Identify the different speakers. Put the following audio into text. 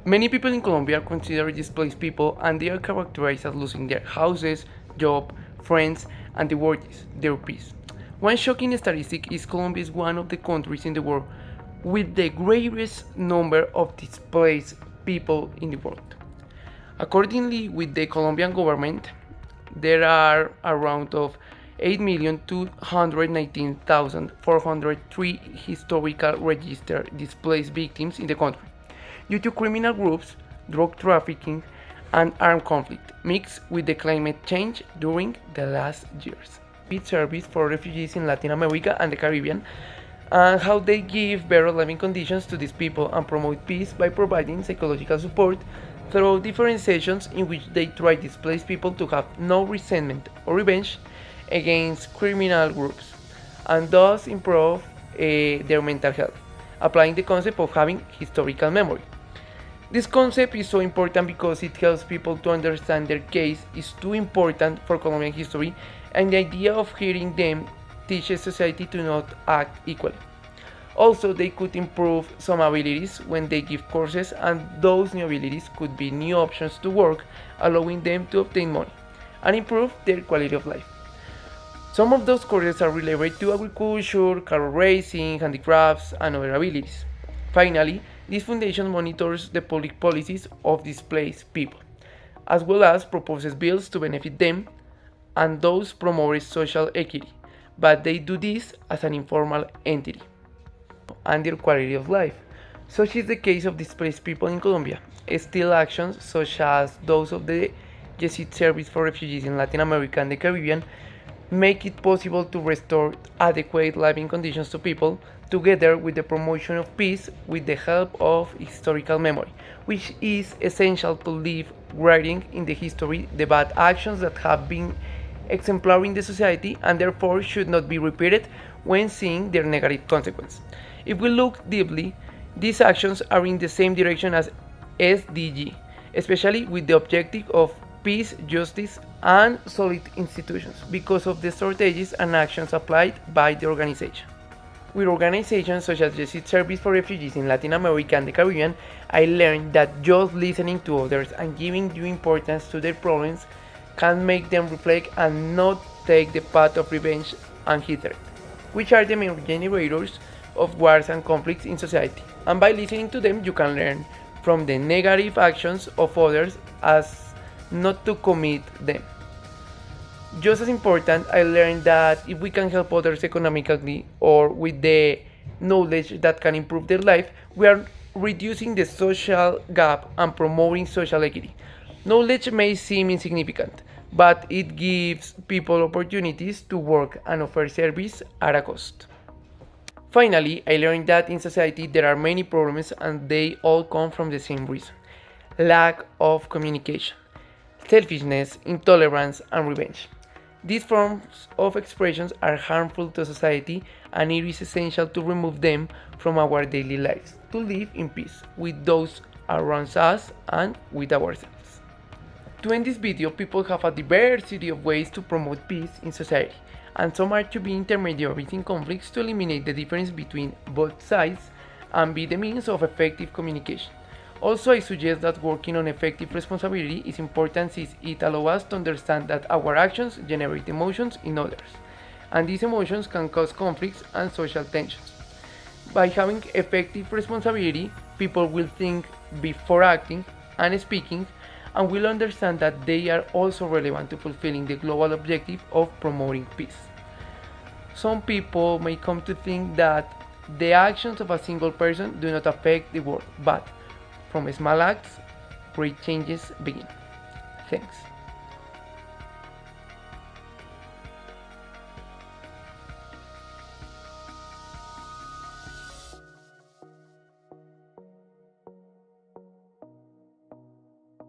Speaker 1: Many people in Colombia are considered displaced people and they are characterized as losing their houses, job, friends, and the worst, their peace. One shocking statistic is Colombia is one of the countries in the world with the greatest number of displaced people in the world. Accordingly, with the Colombian government, there are around of 8,219,403 historical registered displaced victims in the country due to criminal groups, drug trafficking, and armed conflict mixed with the climate change during the last years. Peace service for refugees in Latin America and the Caribbean, and how they give better living conditions to these people and promote peace by providing psychological support through different sessions in which they try to displace people to have no resentment or revenge against criminal groups and thus improve their mental health, applying the concept of having historical memory. This concept is so important because it helps people to understand their case is too important for Colombian history, and the idea of hearing them teaches society to not act equally. Also, they could improve some abilities when they give courses, and those new abilities could be new options to work, allowing them to obtain money and improve their quality of life. Some of those courses are related to agriculture, car racing, handicrafts, and other abilities. Finally, this foundation monitors the public policies of displaced people, as well as proposes bills to benefit them, and those promote social equity, but they do this as an informal entity and their quality of life. Such is the case of displaced people in Colombia. Still actions such as those of the Jesuit Service for Refugees in Latin America and the Caribbean make it possible to restore adequate living conditions to people, together with the promotion of peace with the help of historical memory, which is essential to live writing in the history the bad actions that have been exemplary in the society and therefore should not be repeated when seeing their negative consequence. If we look deeply, these actions are in the same direction as SDG, especially with the objective of peace, justice, and solid institutions because of the strategies and actions applied by the organization. With organizations such as Jesuit Service for Refugees in Latin America and the Caribbean, I learned that just listening to others and giving due importance to their problems can make them reflect and not take the path of revenge and hatred, which are the main generators of wars and conflicts in society. And by listening to them, you can learn from the negative actions of others as not to commit them. Just as important, I learned that if we can help others economically or with the knowledge that can improve their life, we are reducing the social gap and promoting social equity. Knowledge may seem insignificant, but it gives people opportunities to work and offer service at a cost. Finally, I learned that in society there are many problems and they all come from the same reason: lack of communication, selfishness, intolerance, and revenge. These forms of expressions are harmful to society, and it is essential to remove them from our daily lives to live in peace with those around us and with ourselves. To end this video, people have a diversity of ways to promote peace in society, and some are to be intermediaries in conflicts to eliminate the difference between both sides and be the means of effective communication. Also, I suggest that working on effective responsibility is important since it allows us to understand that our actions generate emotions in others, and these emotions can cause conflicts and social tensions. By having effective responsibility, people will think before acting and speaking, and will understand that they are also relevant to fulfilling the global objective of promoting peace. Some people may come to think that the actions of a single person do not affect the world, but from small acts, great changes begin. Thanks.